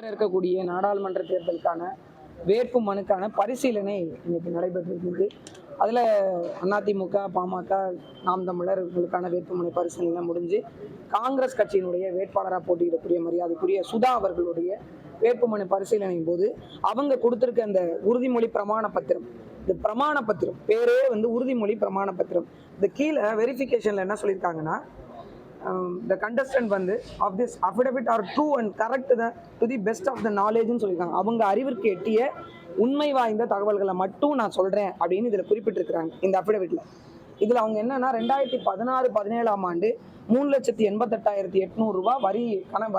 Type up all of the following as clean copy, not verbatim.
இருக்கக்கூடிய நாடாளுமன்ற தேர்தலுக்கான வேட்பு மனுக்கான பரிசீலனை இன்னைக்கு நடைபெற்றிருக்கிறது. அதில் அதிமுக, பாமக, நாம் தமிழர் இவர்களுக்கான வேட்புமனு பரிசீலனை முடிஞ்சு காங்கிரஸ் கட்சியினுடைய வேட்பாளராக போட்டியிடக்கூடிய மரியாதைக்குரிய சுதா அவர்களுடைய வேட்புமனு பரிசீலனையின் போது அவங்க கொடுத்துருக்க அந்த உறுதிமொழி பிரமாண பத்திரம், இந்த பிரமாண பத்திரம் பேரே உறுதிமொழி பிரமாண பத்திரம். இந்த கீழே வெரிஃபிகேஷனில் என்ன சொல்லியிருக்காங்கன்னா, the contestant of this affidavit are true and correct to the best of the knowledge சொல்லியிருக்காங்க. அவங்க அறிவிற்கு எட்டிய உண்மை வாய்ந்த தகவல்களை மட்டும் நான் சொல்றேன் அப்படின்னு இதுல குறிப்பிட்டிருக்கிறாங்க இந்த அஃபிடவிட்ல. இதுல அவங்க என்னன்னா 2016-17 ஆண்டு 3,88,800 ரூபாய்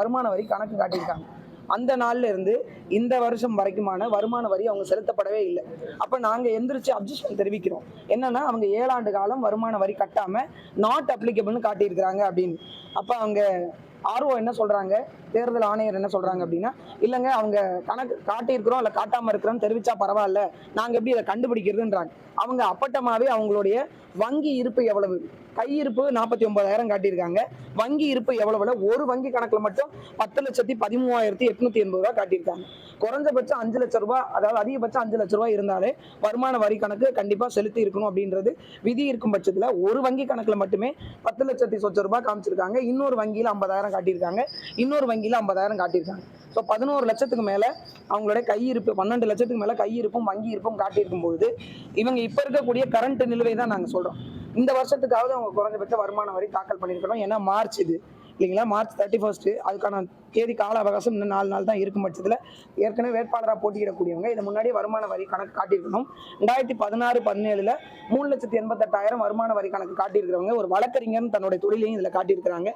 வருமான வரி கணக்கு காட்டியிருக்காங்க. அந்த நாள்ல இருந்து இந்த வருஷம் வரைக்குமான வருமான வரி அவங்க செலுத்தப்படவே இல்லை. அப்ப நாங்க எந்திரிச்சு அப்ஜெக்ஷன் தெரிவிக்கிறோம். என்னன்னா, அவங்க 7 ஆண்டு காலம் வருமான வரி கட்டாம நாட் அப்ளிகபிள்னு காட்டியிருக்கிறாங்க அப்படின்னு. அப்ப அவங்க ஆர்ஓ என்ன சொல்றாங்க, தேர்தல் ஆணையர் என்ன சொல்றாங்க அப்படின்னா, இல்லைங்க அவங்க கணக்கு காட்டியிருக்கிறோம் இல்லை காட்டாம இருக்கிறோம் தெரிவிச்சா பரவாயில்ல, நாங்க எப்படி இதை கண்டுபிடிக்கிறதுன்றாங்க. அவங்க அப்பட்டமாவே அவங்களுடைய வங்கி இருப்பு எவ்வளவு, கையிருப்பு 49,000 காட்டியிருக்காங்க, வங்கி இருப்பு எவ்வளவுல ஒரு வங்கி கணக்குல மட்டும் 10,13,880 ரூபாய் காட்டியிருக்காங்க. குறைஞ்சபட்சம் 5 லட்சம் ரூபாய், அதாவது அதிகபட்சம் 5 லட்சம் ரூபாய் இருந்தாலே வருமான வரி கணக்கு கண்டிப்பா செலுத்தி இருக்கணும் அப்படின்றது விதி இருக்கும் பட்சத்துல ஒரு வங்கி கணக்குல மட்டுமே 10 லட்சத்தி சொச்ச ரூபாய் காமிச்சிருக்காங்க. இன்னொரு வங்கியில 50,000 காட்டியிருக்காங்க, இன்னொரு வங்கியில 50,000 காட்டியிருக்காங்க. ஸோ 11 லட்சத்துக்கு மேல அவங்களுடைய கையிருப்பு, 12 லட்சத்துக்கு மேல கையிருப்பும் வங்கி இருப்பும் காட்டியிருக்கும் பொழுது இவங்க இப்ப இருக்கக்கூடிய கரண்ட் நிலுவை தான் நாங்க சொல்றோம். இந்த வருஷத்துக்காவது அவங்க குறைஞ்சபட்ச வருமான வரி தாக்கல் பண்ணியிருக்கணும். ஏன்னா மார்ச் இது இல்லைங்களா, மார்ச் 31 அதுக்கான தேதி கால அவகாசம் இன்னும் 4 நாள் தான் இருக்கும் பட்சத்தில் ஏற்கனவே வேட்பாளராக போட்டியிடக்கூடியவங்க இதை முன்னாடி வருமான வரி கணக்கு காட்டியிருக்கணும். 2016-17 3,88,000 வருமான வரி கணக்கு காட்டியிருக்கிறவங்க ஒரு வழக்கறிஞர் தன்னுடைய தொழிலையும் இதில் காட்டியிருக்கிறாங்க.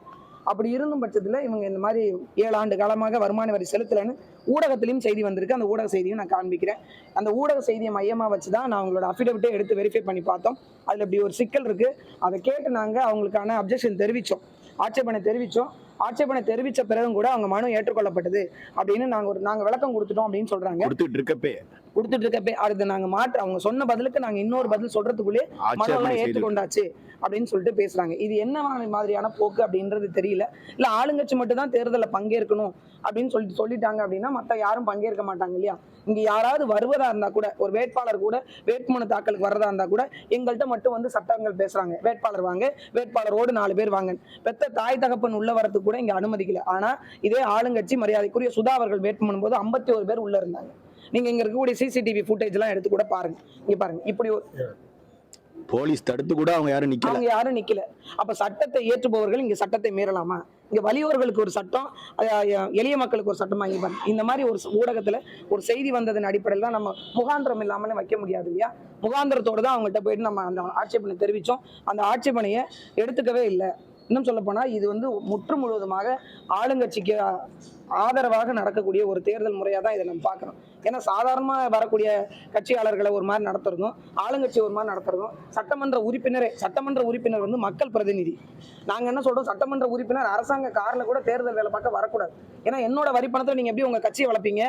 அப்படி இருந்தும் பட்சத்தில் இவங்க இந்த மாதிரி 7 ஆண்டு காலமாக வருமான வரி செலுத்தலைன்னு ஊடகத்திலையும் செய்தி வந்திருக்கு. அந்த ஊடக செய்தியும் நான் காண்பிக்கிறேன். அந்த ஊடக செய்தியை மையமாக வச்சு தான் நான் அவங்களோட அஃபிடவிட்டை எடுத்து வெரிஃபை பண்ணி பார்த்தோம். அதில் இப்படி ஒரு சிக்கல் இருக்கு. அதை கேட்டு நாங்கள் அவங்களுக்கான அப்ஜெக்ஷன் தெரிவித்தோம், ஆட்சேபனை தெரிவித்தோம். ஆட்சேபனை தெரிவித்த பிறகும் கூட அவங்க மனு ஏற்றுக்கொள்ளப்பட்டது அப்படின்னு நாங்கள் விளக்கம் கொடுத்துட்டோம் அப்படின்னு சொல்றாங்க. கொடுத்துட்டு இருக்கப்பே அடுத்து நாங்கள் அவங்க சொன்ன பதிலுக்கு நாங்கள் இன்னொரு பதில் சொல்றதுக்குள்ளே மனு எல்லாம் ஏற்றுக்கொண்டாச்சு அப்படின்னு சொல்லிட்டு பேசுறாங்க. இது என்ன மாதிரியான போக்கு அப்படின்றது தெரியல. இல்ல ஆளுங்கட்சி மட்டும் தான் தேர்தலில் பங்கேற்கணும் அப்படின்னு சொல்லிட்டாங்க அப்படின்னா மற்ற யாரும் பங்கேற்க மாட்டாங்க இல்லையா. இங்க யாராவது வருவதா இருந்தா கூட, ஒரு வேட்பாளர் கூட வேட்புமனு தாக்கலுக்கு வர்றதா இருந்தா கூட எங்கள்கிட்ட மட்டும் சட்டங்கள் பேசுறாங்க, வேட்பாளர் வாங்க, வேட்பாளரோடு 4 பேர் வாங்க, பெத்த தாய் தகப்பன் உள்ள வரதுக்கு கூட இங்க அனுமதிக்கல. ஆனா இதே ஆளுங்கட்சி மரியாதைக்குரிய சுதா அவர்கள் வேட்புமனு போது 51 பேர் உள்ள இருந்தாங்க. நீங்க இங்க இருக்கக்கூடிய CCTV ஃபுட்டேஜ் எல்லாம் எடுத்து கூட பாருங்க. இங்க பாருங்க, இப்படி ஒரு போலீஸ் தடுத்து கூட அவங்க யாரும் நிக்கல. அப்ப சட்டத்தை ஏற்றுபவர்கள் இங்க சட்டத்தை மீறலாமா? இங்க வலியோர்களுக்கு ஒரு சட்டம், எளிய மக்களுக்கு ஒரு சட்டமா? இந்த மாதிரி ஒரு ஊடகத்துல ஒரு செய்தி வந்ததன் அடிப்படையில் தான் நம்ம முகாந்திரம் இல்லாமலே வைக்க முடியாது இல்லையா. முகாந்திரத்தோடு தான் அவங்கள்ட்ட போயிட்டு நம்ம அந்த ஆட்சேபனை தெரிவிச்சோம். அந்த ஆட்சேபனையை எடுத்துக்கவே இல்லை. இன்னும் சொல்ல போனா இது முற்று முழுவதுமாக ஆளுங்கட்சிக்கு ஆதரவாக நடக்கக்கூடிய ஒரு தேர்தல் முறையா தான் இதை நம்ம பார்க்கறோம். ஏன்னா சாதாரணமா வரக்கூடிய கட்சியாளர்களை ஒரு மாதிரி நடத்துறதும் ஆளுங்கட்சி ஒரு மாதிரி நடத்துறதும், சட்டமன்ற உறுப்பினர் மக்கள் பிரதிநிதி. நாங்க என்ன சொல்றோம், சட்டமன்ற உறுப்பினர் அரசாங்க கார்ல கூட தேர்தல் வேலை பார்க்க வரக்கூடாது. ஏன்னா என்னோட வரி பணத்தை நீங்க எப்படி உங்க கட்சியை வளர்ப்பீங்க?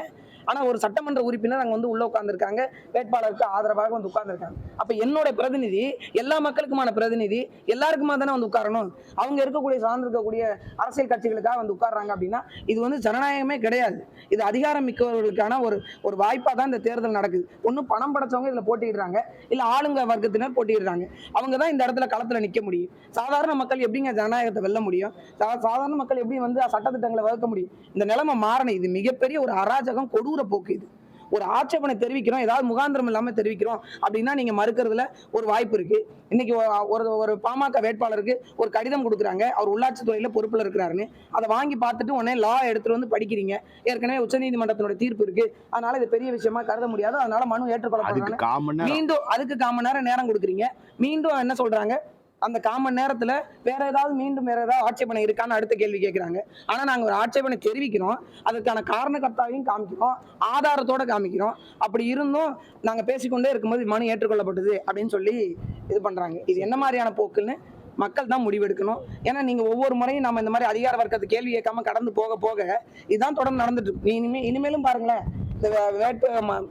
ஆனா ஒரு சட்டமன்ற உறுப்பினர் அங்க உள்ள உட்கார்ந்துருக்காங்க, வேட்பாளருக்கு ஆதரவாக உட்கார்ந்துருக்காங்க. அப்ப என்னோட பிரதிநிதி எல்லா மக்களுக்குமான பிரதிநிதி, எல்லாருக்குமா தானே உட்காரணும். அவங்க இருக்கக்கூடிய சார்ந்து இருக்கக்கூடிய அரசியல் கட்சிகளுக்காக உட்கார்றாங்க அப்படின்னா இது ஜனநாயகமே கிடையாது. இது அதிகாரம் மிக்கவர்களுக்கான ஒரு வாய்ப்பா தான் இந்த தேர்தல் நடக்குது. ஒன்னும் பணம் படைச்சவங்க இதுல போட்டிடுறாங்க, இல்ல ஆளுங்க வர்க்கத்தினர் போட்டிடுறாங்க. அவங்க தான் இந்த இடத்துல களத்துல நிக்க முடியும். சாதாரண மக்கள் எப்படிங்க ஜனநாயகத்தை வெல்ல முடியும்? சாதாரண மக்கள் எப்படி சட்டத்திட்டங்களை வகுக்க முடியும்? இந்த நிலைமை மாறணும். இது மிகப்பெரிய ஒரு அராஜகம், கொடூர போக்கு. இது ஒரு ஆட்சேபனை தெரிவிக்கிறோம், ஏதாவது முகாந்திரம் இல்லாம தெரிவிக்கிறோம் அப்படின்னா நீங்க மறுக்கிறதுல ஒரு வாய்ப்பு இருக்கு. இன்னைக்கு ஒரு பாமக வேட்பாளருக்கு ஒரு கடிதம் கொடுக்குறாங்க, அவர் உள்ளாட்சி துறையில பொறுப்புல இருக்கிறாருன்னு. அதை வாங்கி பார்த்துட்டு உடனே லா எடுத்துட்டு படிக்கிறீங்க. ஏற்கனவே உச்சநீதிமன்றத்தினுடைய தீர்ப்பு இருக்கு, அதனால இது பெரிய விஷயமா கருத முடியாது, அதனால மனு ஏற்றுக்கொள்ளப்படுறாங்க. மீண்டும் அதுக்கு 1/4 மணி நேரம் கொடுக்குறீங்க. மீண்டும் என்ன சொல்றாங்க, அந்த 1/4 மணி நேரத்துல வேற ஏதாவது ஆட்சேபனை இருக்கான்னு அடுத்த கேள்வி கேட்கிறாங்க. ஆனா நாங்க ஒரு ஆட்சேபனை தெரிவிக்கிறோம், அதுக்கான காரணகர்த்தாவையும் காமிக்கிறோம், ஆதாரத்தோட காமிக்கிறோம். அப்படி இருந்தும் நாங்க பேசிக்கொண்டே இருக்கும்போது மனு ஏற்றுக்கொள்ளப்பட்டது அப்படின்னு சொல்லி இது பண்றாங்க. இது என்ன மாதிரியான போக்குன்னு மக்கள் தான் முடிவெடுக்கணும். ஏன்னா நீங்க ஒவ்வொரு முறையும் நம்ம இந்த மாதிரி அதிகார வர்க்கத்தை கேள்வி கேட்காம கடந்து போக இதுதான் தொடர்ந்து நடந்துட்டு இருக்கு. இனிமேலும் பாருங்களேன்,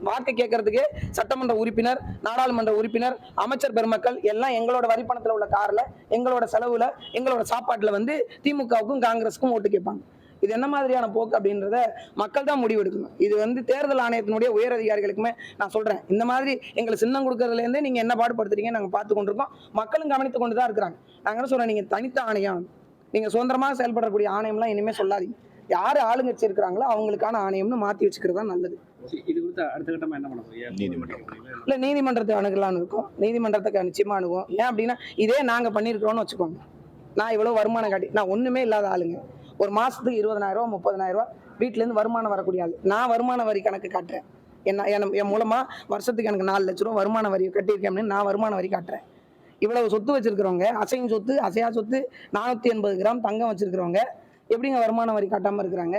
வாக்கு கேட்கறதுக்கு சட்டமன்ற உறுப்பினர், நாடாளுமன்ற உறுப்பினர், அமைச்சர் பெருமக்கள் எல்லாம் எங்களோட வரிப்பணத்துல உள்ள கார்ல, எங்களோட செலவுல, எங்களோட சாப்பாட்டுல திமுகவுக்கும் காங்கிரஸுக்கும் ஓட்டு கேட்பாங்க. இது என்ன மாதிரியான போக்கு அப்படின்றத மக்கள் தான் முடிவெடுக்கணும். இது வந்து தேர்தல் ஆணையத்தினுடைய உயர் அதிகாரிகளுக்குமே நான் சொல்றேன், இந்த மாதிரி எங்களை சின்னம் கொடுக்கறதுல இருந்தே நீங்க என்ன பாடுபடுத்துறீங்க நாங்க பார்த்து கொண்டிருக்கோம், மக்களும் கவனித்து கொண்டு தான் இருக்கிறாங்க. நாங்க என்ன சொல்றோம், நீங்க தனித்த ஆணையம், நீங்க சுதந்திரமாக செயல்படக்கூடிய ஆணையம்லாம் இனிமே சொல்லாதீங்க. யாரு ஆளுங்கட்சி இருக்கிறாங்களோ அவங்களுக்கான ஆணையம்னு மாத்தி வச்சுக்கிறது தான் நல்லது. இது குறித்து அடுத்த கட்டமா என்ன பண்ண போறீங்க? நீதிமன்றம். இல்ல நீதிமன்றத்தை அணுகலான்னு இருக்கும், நீதிமன்றத்துக்கு நிச்சயமா அணுகும். ஏன் அப்படின்னா இதே நாங்க பண்ணிருக்கிறோம்னு வச்சுக்கோங்க, நான் இவ்வளவு வருமானம் காட்டி நான் ஒண்ணுமே இல்லாத ஆளுங்க, ஒரு மாசத்துக்கு 20,000 ரூபா 30,000 ரூபா வீட்டுல இருந்து வருமானம் வரக்கூடிய ஆளு, நான் வருமான வரி கணக்கு காட்டுறேன். என் மூலமா வருஷத்துக்கு எனக்கு 4 லட்ச ரூபா வருமான வரி கட்டியிருக்கேன் அப்படின்னு நான் வருமான வரி காட்டுறேன். இவ்வளவு சொத்து வச்சிருக்கிறவங்க, அசையும் சொத்து அசையா சொத்து 480 கிராம் தங்கம் வச்சிருக்கிறவங்க எப்படிங்க வருமான வரி காட்டாம இருக்கிறாங்க?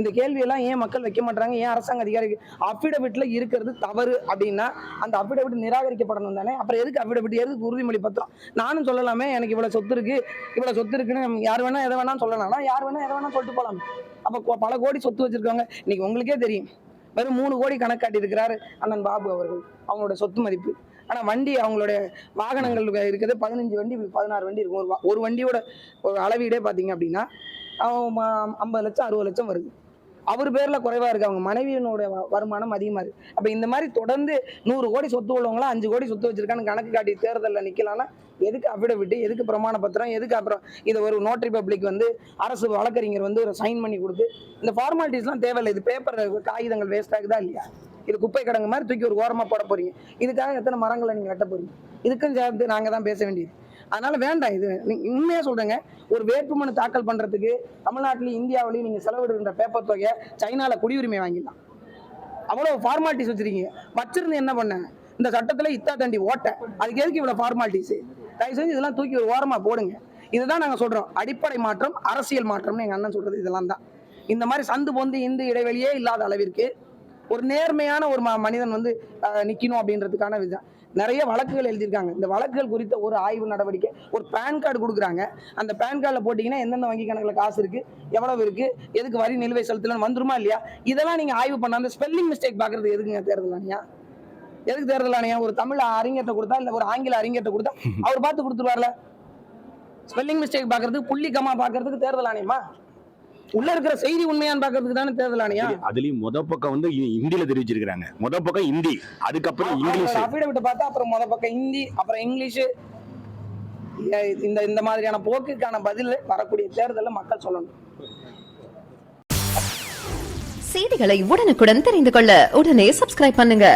இந்த கேள்வியெல்லாம் ஏன் மக்கள் வைக்க மாட்டாங்க? ஏன் அரசாங்க அதிகாரிகள் அஃபிடவிட்ல இருக்கிறது தவறு அப்படின்னா அந்த அஃபிடவிட் நிராகரிக்கப்படணும் தானே? அப்புறம் எதுக்கு அஃபிடவிட், எதுக்கு உறுதிமொழி பத்திரம்? நானும் சொல்லலாமே, எனக்கு இவ்வளவு சொத்து இருக்கு, இவ்வளவு சொத்து இருக்குன்னு யார் வேணா எதை வேணா சொல்லலாம், யார் வேணா எதை வேணா சொல்லிட்டு போலாம். அப்ப பல கோடி சொத்து வச்சிருக்காங்க. இன்னைக்கு உங்களுக்கே தெரியும், வெறும் 3 கோடி கணக்கு காட்டியிருக்கிறாரு அண்ணன் பாபு அவர்கள், அவங்களோட சொத்து மதிப்பு. ஆனா வண்டி, அவங்களுடைய வாகனங்கள் இருக்குது 15 வண்டி 16 வண்டி இருக்கும். ஒரு வண்டியோட ஒரு அளவீடே பாத்தீங்க அப்படின்னா 50 லட்சம் 60 லட்சம் வருது. அவர் பேர்ல குறைவா இருக்கு, அவங்க மனைவியினோட வருமானம் அதிகமா இருக்கு. அப்ப இந்த மாதிரி தொடர்ந்து 100 கோடி சொத்து உள்ளவங்களா 5 கோடி சொத்து வச்சிருக்கான்னு கணக்கு காட்டி தேர்தலில் நிக்கலாம்னா எதுக்கு அஃபிடவிட், எதுக்கு பிரமாண பத்திரம், எதுக்கு அப்புறம் இதை ஒரு நோட்டரி பப்ளிக் வந்து அரசு வழக்கறிஞர் வந்து ஒரு சைன் பண்ணி கொடுத்து இந்த ஃபார்மாலிட்டிஸ்லாம் தேவையில்லை. இது பேப்பர் காகிதங்கள் வேஸ்ட் ஆகுதா இல்லையா? இது குப்பை கிடங்கு மாதிரி தூக்கி ஒரு ஓரமா போட போறீங்க. இதுக்காக எத்தனை மரங்களை நீங்க வெட்ட போறீங்க? இதுக்கும் சேர்ந்து நாங்க தான் பேச வேண்டியது. அதனால வேண்டாம். இது உண்மையா சொல்றேங்க, ஒரு வேட்புமனு தாக்கல் பண்றதுக்கு தமிழ்நாட்டிலையும் இந்தியாவிலையும் நீங்க செலவிடுகின்ற பேப்பர் தொகையை சைனால குடியுரிமை வாங்கிடலாம். அவ்வளவு ஃபார்மாலிட்டிஸ் வச்சிருக்கீங்க. வச்சிருந்து என்ன பண்ண? இந்த சட்டத்துல இத்தா தண்டி ஓட்ட, அதுக்கு எதுக்கு இவ்வளவு ஃபார்மாலிட்டிஸ்? தயவு செஞ்சு இதெல்லாம் தூக்கி ஒரு ஓரமா போடுங்க. இதுதான் நாங்க சொல்றோம், அடிப்படை மாற்றம், அரசியல் மாற்றம்னு எங்க அண்ணன் சொல்றது இதெல்லாம் தான். இந்த மாதிரி சந்து பொந்து இந்து இடைவெளியே இல்லாத அளவிற்கு ஒரு நேர்மையான ஒரு மனிதன் வந்து நிக்கணும் அப்படின்றதுக்கான விதம். நிறைய வழக்குகள் எழுதியிருக்காங்க. இந்த வழக்குகள் குறித்த ஒரு ஆய்வு நடவடிக்கை, ஒரு பேன் கார்டு கொடுக்குறாங்க. அந்த பேன் கார்டில் போட்டிங்கன்னா எந்தெந்த வங்கி கணக்கில் காசு இருக்கு, எவ்வளவு இருக்கு, எதுக்கு வரி நிலுவை செலுத்தலன்னு வந்துருமா இல்லையா? இதெல்லாம் நீங்க ஆய்வு பண்ண அந்த ஸ்பெல்லிங் மிஸ்டேக் பாக்குறது எதுக்குங்க தேர்தல் ஆணையா? எதுக்கு தேர்தல் ஆணையா? ஒரு தமிழ் அறிஞர்கிட்ட கொடுத்தா இல்ல ஒரு ஆங்கில அறிஞர்கிட்ட கொடுத்தா அவர் பார்த்து கொடுத்துருவார்ல. ஸ்பெல்லிங் மிஸ்டேக் பாக்குறதுக்கு, புள்ளி கமா பாக்குறதுக்கு தேர்தல் ஆணையமா? உள்ள இருக்கிற செய்தி உண்மையான்னு பாக்குறதுக்கு தானே தேர்தல் ஆணையா? அதுலயும் முத பக்கம் வந்து ஹிந்தியில தெரிவிச்சிருக்காங்க. முத பக்கம் ஹிந்தி, அதுக்கப்புறம் இங்கிலீஷ். அஃபிடவிட் பார்த்தா அப்புறம் முத பக்கம் ஹிந்தி, அப்புறம் இங்கிலீஷ். இந்த மாதிரியான போக்குக்கான பதில் வரக்கூடிய தேர்தலில் மக்கள் சொல்லணும். செய்திகளை உடனுக்குடன் தெரிந்து கொள்ள உடனே சப்ஸ்கிரைப் பண்ணுங்க.